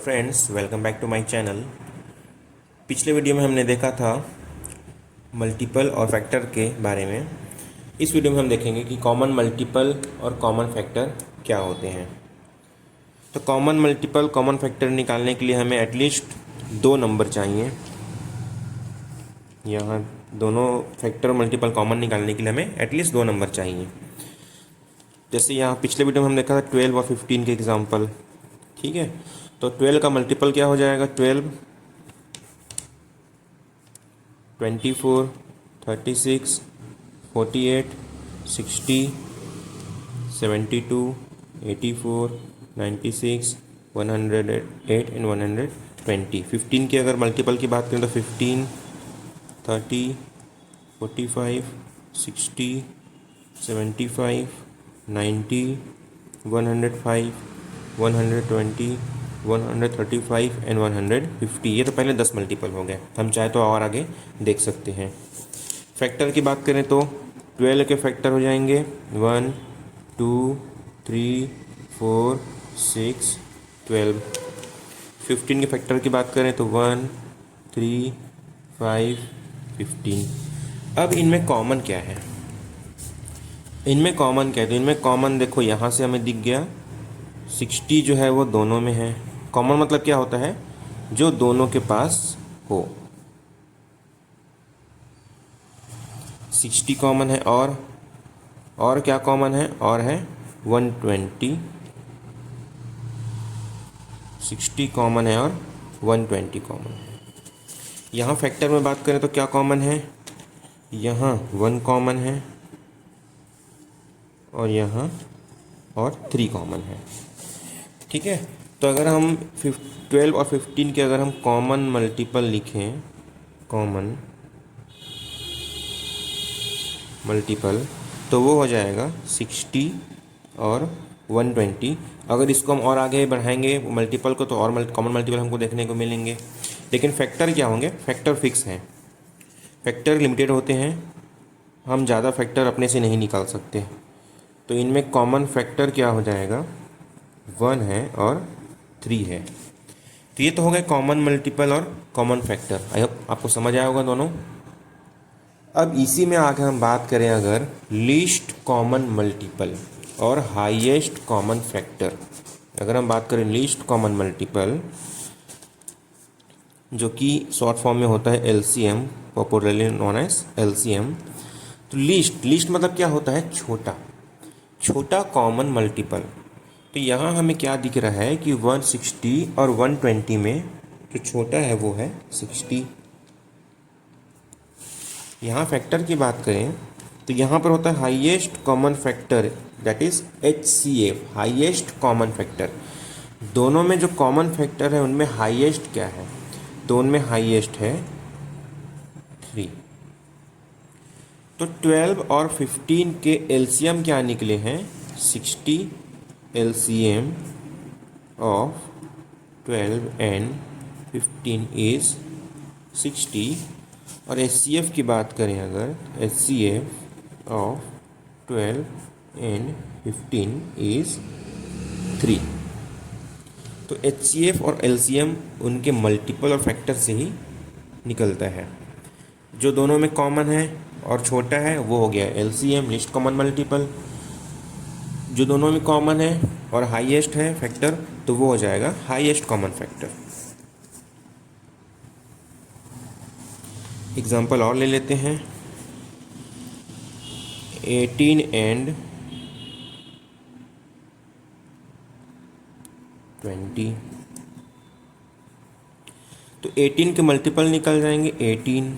Friends, welcome back to my channel. पिछले video में हमने देखा था मल्टीपल और फैक्टर के बारे में। इस वीडियो में हम देखेंगे कि कॉमन मल्टीपल और कॉमन फैक्टर क्या होते हैं। तो कॉमन मल्टीपल कॉमन फैक्टर निकालने के लिए हमें एटलीस्ट 2 नंबर चाहिए। यहाँ दोनों फैक्टर और मल्टीपल कॉमन निकालने के लिए हमें एटलीस्ट 2 नंबर चाहिए। जैसे यहाँ पिछले वीडियो में हम देखा था 12 और 15 के एग्जाम्पल। ठीक है, तो 12 का मल्टीपल क्या हो जाएगा? 12, 24, 36, 48, 60, 72, 84, 96, 108 एंड 120। 15 की अगर मल्टीपल की बात करें तो 15, 30, 45, 60, 75, 90, 105, 120, 135 एंड 150। ये तो पहले 10 मल्टीपल हो गए। हम चाहे तो और आगे देख सकते हैं। फैक्टर की बात करें तो 12 के फैक्टर हो जाएंगे 1, 2, 3, 4, 6, 12। 15 के फैक्टर की बात करें तो 1, 3, 5, 15। अब इनमें कॉमन क्या है? इनमें कॉमन क्या है? तो इनमें कॉमन देखो, यहाँ से हमें दिख गया 60 जो है वो दोनों में है। कॉमन मतलब क्या होता है? जो दोनों के पास हो। 60 कॉमन है और क्या कॉमन है? और है 120। 60 कॉमन है और 120 कॉमन है। यहाँ फैक्टर में बात करें तो क्या कॉमन है? यहाँ 1 कॉमन है और यहाँ और 3 कॉमन है। ठीक है, तो अगर हम 12 और 15 के अगर हम कॉमन मल्टीपल लिखें, कॉमन मल्टीपल, तो वो हो जाएगा 60 और 120। अगर इसको हम और आगे बढ़ाएंगे मल्टीपल को तो और कॉमन मल्टीपल हमको देखने को मिलेंगे। लेकिन फैक्टर क्या होंगे? फैक्टर फिक्स हैं। फैक्टर लिमिटेड होते हैं, हम ज़्यादा फैक्टर अपने से नहीं निकाल सकते। तो इनमें कॉमन फैक्टर क्या हो जाएगा? 1 है और 3 है। तो ये तो हो गए कॉमन मल्टीपल और कॉमन फैक्टर। आई होप आपको समझ आया होगा दोनों। अब इसी में आगे हम बात करें अगर लीस्ट कॉमन मल्टीपल और हाईएस्ट कॉमन फैक्टर। अगर हम बात करें लीस्ट कॉमन मल्टीपल, जो कि शॉर्ट फॉर्म में होता है LCM, popularly known as LCM। तो लीस्ट मतलब क्या होता है? छोटा कॉमन मल्टीपल। तो यहाँ हमें क्या दिख रहा है कि 160 और 120 में जो छोटा है वो है 60। यहाँ फैक्टर की बात करें तो यहाँ पर होता है highest common factor, that is HCF, highest common factor. दोनों में जो कॉमन फैक्टर है उनमें हाईएस्ट क्या है? तो उनमें हाईएस्ट है 3। तो 12 और 15 के LCM क्या निकले हैं? 60। LCM of 12 and 15 is 60। और HCF की बात करें अगर, HCF of 12 and 15 is 3। तो HCF और LCM उनके मल्टीपल और फैक्टर से ही निकलता है। जो दोनों में कॉमन है और छोटा है वो हो गया LCM, लीस्ट कॉमन मल्टीपल। जो दोनों में कॉमन है और हाईएस्ट है फैक्टर, तो वो हो जाएगा हाईएस्ट कॉमन फैक्टर। एग्जांपल और ले लेते हैं। 18 एंड 20। तो 18 के मल्टीपल निकल जाएंगे 18,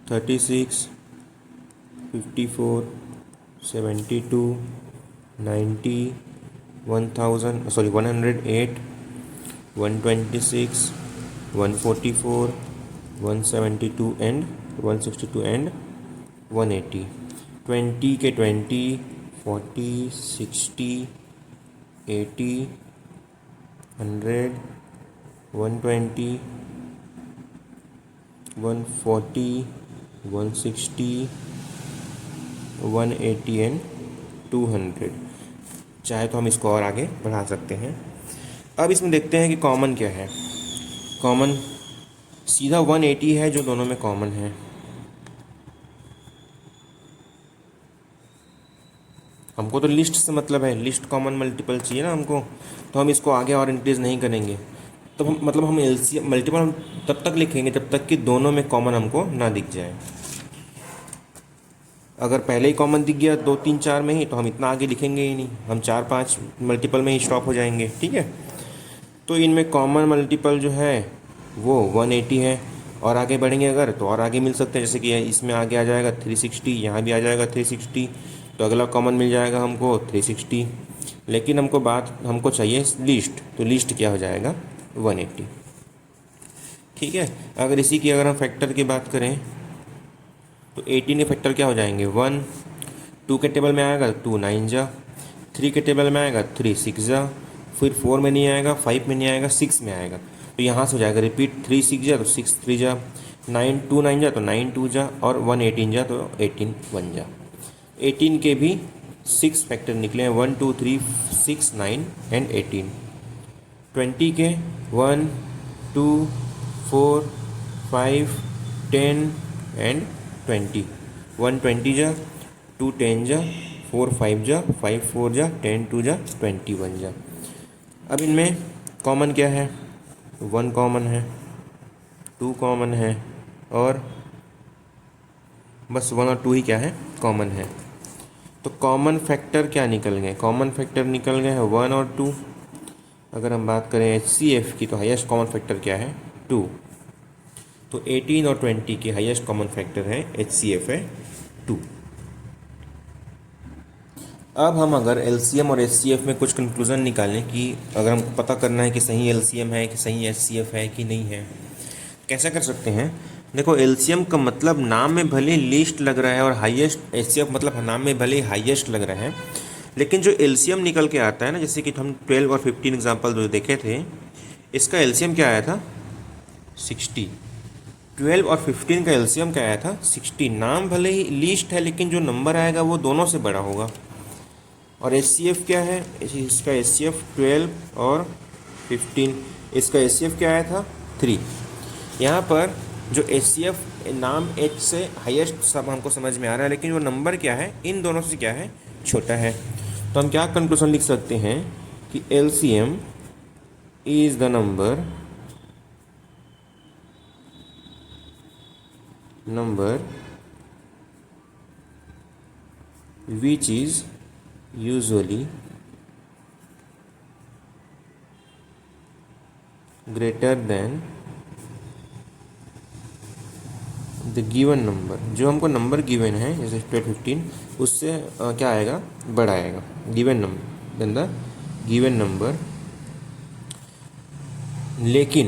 36, 54, 72, 90, 108, 126, 144, 172 एंड 162 एंड 180। 20 के 20, 40, 60, 80, 100, 120, 140, 160, 180 एंड 200। चाहे तो हम इसको और आगे बढ़ा सकते हैं। अब इसमें देखते हैं कि कॉमन क्या है। कॉमन सीधा 180 है जो दोनों में कॉमन है। हमको तो लिस्ट से मतलब है, लिस्ट कॉमन मल्टीपल चाहिए ना हमको, तो हम इसको आगे और इंक्रीज नहीं करेंगे। तो हम मतलब हम एलसीएम मल्टीपल हम तब तक लिखेंगे जब तक कि दोनों में कॉमन हमको ना दिख जाए। अगर पहले ही कॉमन दिख गया 2 3 4 में ही, तो हम इतना आगे लिखेंगे ही नहीं, हम 4 5 मल्टीपल में ही स्टॉप हो जाएंगे। ठीक है, तो इनमें कॉमन मल्टीपल जो है वो 180 है, और आगे बढ़ेंगे अगर तो और आगे मिल सकते हैं, जैसे कि इसमें आगे आ जाएगा 360, यहाँ भी आ जाएगा 360, तो अगला कॉमन मिल जाएगा हमको 360। लेकिन हमको चाहिए लिस्ट, तो लिस्ट क्या हो जाएगा 180। ठीक है, अगर हम फैक्टर की बात करें तो 18 के फैक्टर क्या हो जाएंगे 1, 2 के टेबल में आएगा 2 9 जा, 3 के टेबल में आएगा 3 6 जा, फिर 4 में नहीं आएगा, 5 में नहीं आएगा, 6 में आएगा, तो यहाँ से हो जाएगा रिपीट 3 6 जा तो 6 3 जा, 9 2 9 जा तो 9 2 जा, और 1 18 जा तो 18 1 जा। 18 के भी 6 फैक्टर निकले हैं, 1 2 3 6 9 एंड 18। 20 के 1 2 4 5 10 एंड 20, 1 20 जा, 2 10 जा, 4 5 जा, 5 4 जा, 10 2 जा, 21 जा। अब इनमें कॉमन क्या है, 1 कॉमन है, 2 कॉमन है, और बस 1 और 2 ही क्या है कॉमन है। तो कॉमन फैक्टर क्या निकल गए, कॉमन फैक्टर निकल गए हैं 1 और 2। अगर हम बात करें HCF की तो हाईएस्ट कॉमन फैक्टर क्या है 2, तो 18 और 20 के हाईएस्ट कॉमन फैक्टर है HCF है 2। अब हम अगर LCM और HCF में कुछ कंक्लूज़न निकालें कि अगर हमको पता करना है कि सही LCM है कि सही HCF है कि नहीं है, कैसे कर सकते हैं। देखो, LCM का मतलब नाम में भले लिस्ट लग रहा है, और हाईएस्ट HCF मतलब नाम में भले हाईएस्ट लग रहा है, लेकिन जो LCM निकल के आता है ना, जैसे कि हम 12 और 15 एग्जाम्पल जो देखे थे, इसका LCM क्या आया था 60। 12 और 15 का LCM क्या आया था 60। नाम भले ही लिस्ट है, लेकिन जो नंबर आएगा वो दोनों से बड़ा होगा। और HCF क्या है, इसका HCF 12 और 15, इसका HCF क्या आया था 3। यहाँ पर जो HCF नाम H से हाईएस्ट सब हमको समझ में आ रहा है, लेकिन वो नंबर क्या है इन दोनों से क्या है छोटा है। तो हम क्या कंक्लूजन लिख सकते हैं कि LCM is the number which is usually greater than the given number. जो हमको नंबर गिवन है जैसे 12 15, उससे क्या आएगा बड़ा आएगा, given number then the given number. लेकिन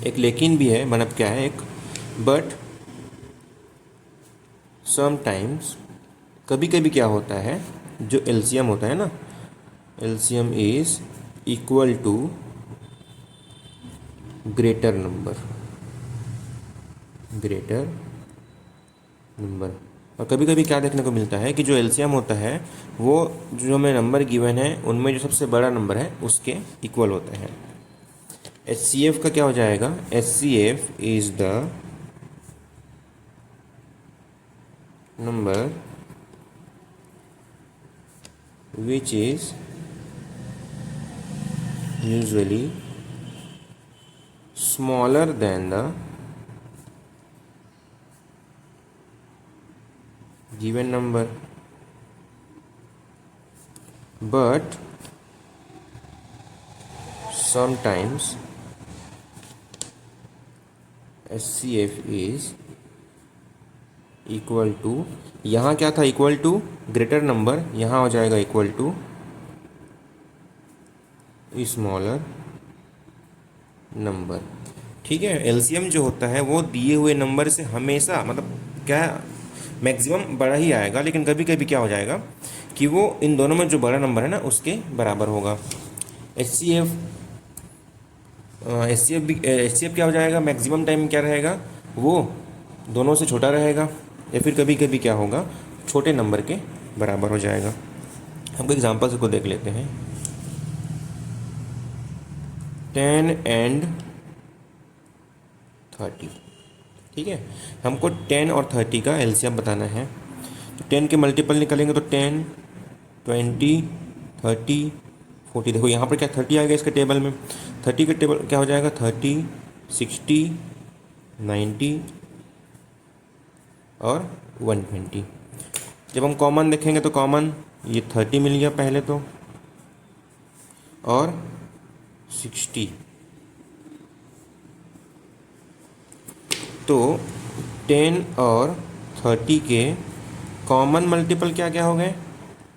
एक लेकिन भी है, मतलब क्या है एक बट समटाइम्स, कभी कभी क्या होता है जो LCM होता है ना, LCM is equal to greater number, और कभी कभी क्या देखने को मिलता है कि जो LCM होता है वो जो हमें नंबर गिवन है उनमें जो सबसे बड़ा नंबर है उसके इक्वल होता है। HCF का क्या हो जाएगा, HCF is the number which is usually smaller than the given number, but sometimes HCF is equal to, यहाँ क्या था इक्वल टू ग्रेटर नंबर, यहाँ हो जाएगा इक्वल टू स्मॉलर नंबर। ठीक है, LCM जो होता है वो दिए हुए नंबर से हमेशा मतलब क्या मैक्सिमम बड़ा ही आएगा, लेकिन कभी कभी क्या हो जाएगा कि वो इन दोनों में जो बड़ा नंबर है ना उसके बराबर होगा। HCF क्या हो जाएगा, मैक्सिमम टाइम क्या रहेगा वो दोनों से छोटा रहेगा, या फिर कभी कभी क्या होगा छोटे नंबर के बराबर हो जाएगा। हम एग्जांपल से को देख लेते हैं। 10 एंड 30। ठीक है, हमको 10 और 30 का एलसीएम बताना है। तो 10 के मल्टीपल निकालेंगे तो 10, 20, 30, 40। देखो यहाँ पर क्या 30 आ गया इसके टेबल में। 30 के टेबल क्या हो जाएगा, 30, 60, 90 और 120। जब हम कॉमन देखेंगे तो कॉमन ये 30 मिल गया पहले तो, और 60। तो 10 और 30 के कॉमन मल्टीपल क्या क्या हो गए,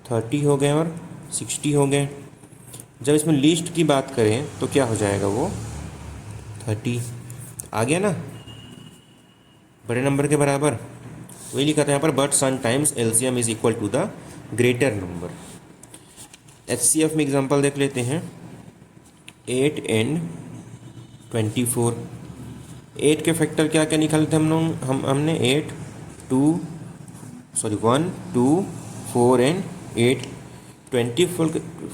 30 हो गए और 60 हो गए। जब इसमें लीस्ट की बात करें तो क्या हो जाएगा, वो 30 आ गया ना, बड़े नंबर के बराबर। वही लिखा था यहाँ पर, but sometimes LCM is equal to the greater number. HCF में एग्जांपल देख लेते हैं। 8 एंड 24। 8 के फैक्टर क्या क्या निकाले थे हम लोग, हमने 8, 2, सॉरी 1, 2, 4 एंड 8। 24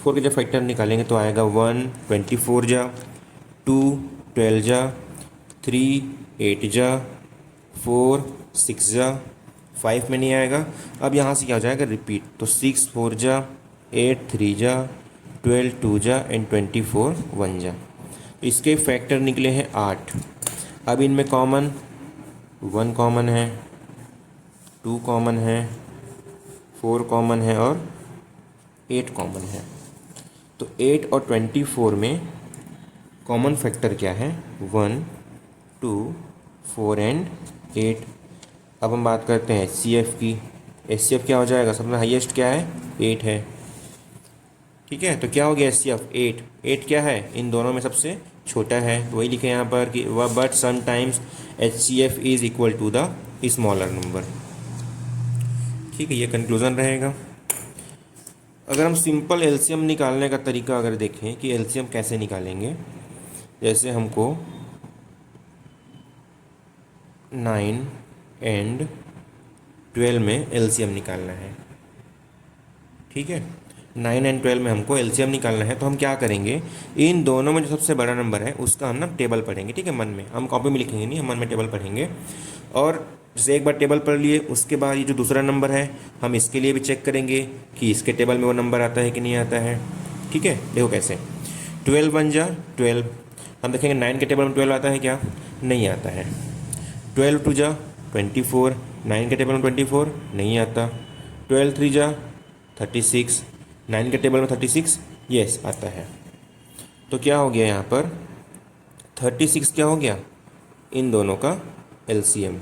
के जब फैक्टर निकालेंगे तो आएगा 1 24 जा, 2 12 जा, 3 8 जा, 4 6 जा, 5 में नहीं आएगा। अब यहाँ से क्या हो जाएगा, रिपीट। तो 6 4 जा, 8 3 जा, 12 2 जा एंड 24 1 जा। इसके फैक्टर निकले हैं 8। अब इनमें कॉमन 1 कॉमन है, 2 कॉमन है, 4 कॉमन है और 8 कॉमन है। तो 8 और 24 में कॉमन फैक्टर क्या है, 1 2 4 एंड 8। अब हम बात करते हैं एचसीएफ की। एचसीएफ क्या हो जाएगा, सबसे हाईएस्ट क्या है, 8 है। ठीक है, तो क्या हो गया एचसीएफ 8। 8 क्या है, इन दोनों में सबसे छोटा है। तो वही लिखे यहाँ पर कि वह but sometimes HCF is equal to the smaller number. ठीक है, ये कंक्लूजन रहेगा। अगर हम सिंपल एलसीएम निकालने का तरीका अगर देखें कि एलसीएम कैसे निकालेंगे, जैसे हमको 9 एंड 12 में एलसीएम निकालना है। ठीक है, 9 एंड 12 में हमको एलसीएम निकालना है। तो हम क्या करेंगे, इन दोनों में जो सबसे बड़ा नंबर है उसका हम ना टेबल पढ़ेंगे। ठीक है, मन में, हम कॉपी में लिखेंगे नहीं, हम मन में टेबल पढ़ेंगे। और जैसे एक बार टेबल पढ़ लिए, उसके बाद ये जो दूसरा नंबर है हम इसके लिए भी चेक करेंगे कि इसके टेबल में वो नंबर आता है कि नहीं आता है। ठीक है, देखो कैसे, 12 1 जा 12। हम देखेंगे 9 के टेबल में 12 आता है क्या, नहीं आता है। 12 2 जा 24, 9 के टेबल में 24 नहीं आता। 12 3 जा 36, 9 के टेबल में 36 यस आता है। तो क्या हो गया यहाँ पर, 36 क्या हो गया, इन दोनों का एलसीएम।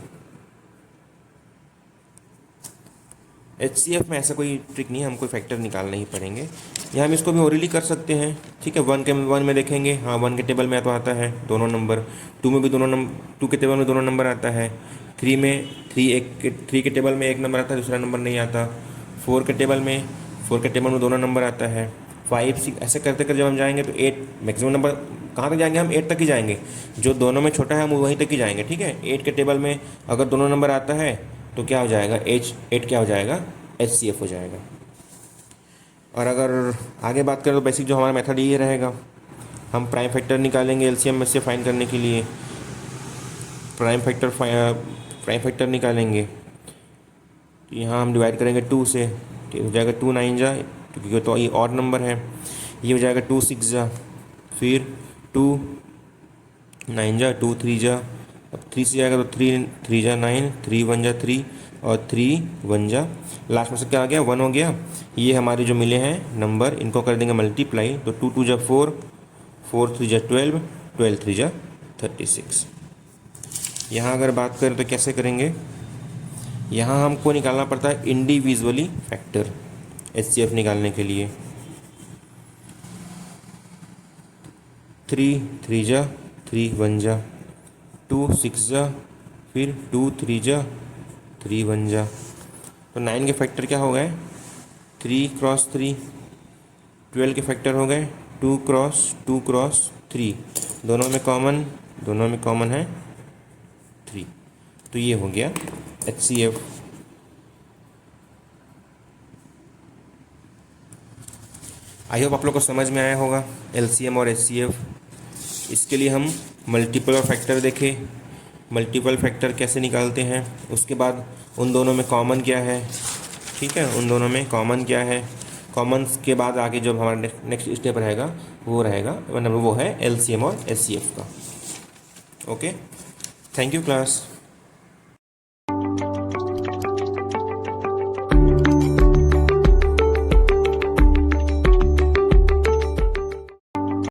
एचसीएफ में ऐसा कोई ट्रिक नहीं है, हम कोई फैक्टर निकालना ही पड़ेंगे। यहाँ हम इसको भी ओरली कर सकते हैं। ठीक है, 1 में देखेंगे, हाँ 1 के टेबल में तो आता है दोनों नंबर। 2 में भी दोनों नंबर, 2 के टेबल में दोनों नंबर आता है। 3 में 3 के टेबल में एक नंबर आता है, दूसरा नंबर नहीं आता। 4 के टेबल में दोनों नंबर आता है। 5 6 ऐसे करते करते जब हम जाएंगे तो 8 मैक्सिमम नंबर कहाँ तक जाएंगे, हम 8 तक ही जाएंगे। जो दोनों में छोटा है हम वहीं तक ही जाएंगे। ठीक है, 8 के टेबल में अगर दोनों नंबर आता है तो क्या हो जाएगा, एट क्या हो जाएगा, एचसीएफ हो जाएगा। और अगर आगे बात करें तो बेसिक जो हमारा मेथड ये रहेगा, हम प्राइम फैक्टर निकालेंगे एलसीएम में से फाइंड करने के लिए। प्राइम फैक्टर निकालेंगे तो यहाँ हम डिवाइड करेंगे 2 से, तो हो जाएगा 2 9 जा, क्योंकि तो ये ऑड नंबर है। ये हो जाएगा 2 6 जा, फिर 2 9 जा, 2 3 जा। अब 3 से जाएगा तो 3 3 जा 9, 3 1 जा 3 और 3 1 जा, लास्ट में से क्या आ गया, 1 हो गया। ये हमारे जो मिले हैं नंबर, इनको कर देंगे मल्टीप्लाई। तो 2 2 जा 4, 4 3 जा 12, 12 3 जा 36। यहाँ अगर बात करें तो कैसे करेंगे, यहाँ हमको निकालना पड़ता है इंडिविजुअली फैक्टर एचसीएफ निकालने के लिए। 3 3 जा 3 1 जा, 2 6 जा, फिर 2 3 जा 3 1 जा। तो 9 के फैक्टर क्या हो गए, 3 क्रॉस 3। 12 के फैक्टर हो गए 2 क्रॉस 3। दोनों में कॉमन है 3। तो ये हो गया एचसीएफ। आई होप आप लोग को समझ में आया होगा एलसीएम और एचसीएफ। इसके लिए हम मल्टीपल और फैक्टर देखे, मल्टीपल फैक्टर कैसे निकालते हैं, उसके बाद उन दोनों में कॉमन क्या है, ठीक है, उन दोनों में कॉमन क्या है, कॉमन्स के बाद आगे जो हमारा नेक्स्ट स्टेप रहेगा वो रहेगा मतलब वो है एलसीएम और एचसीएफ का। Okay, thank you class.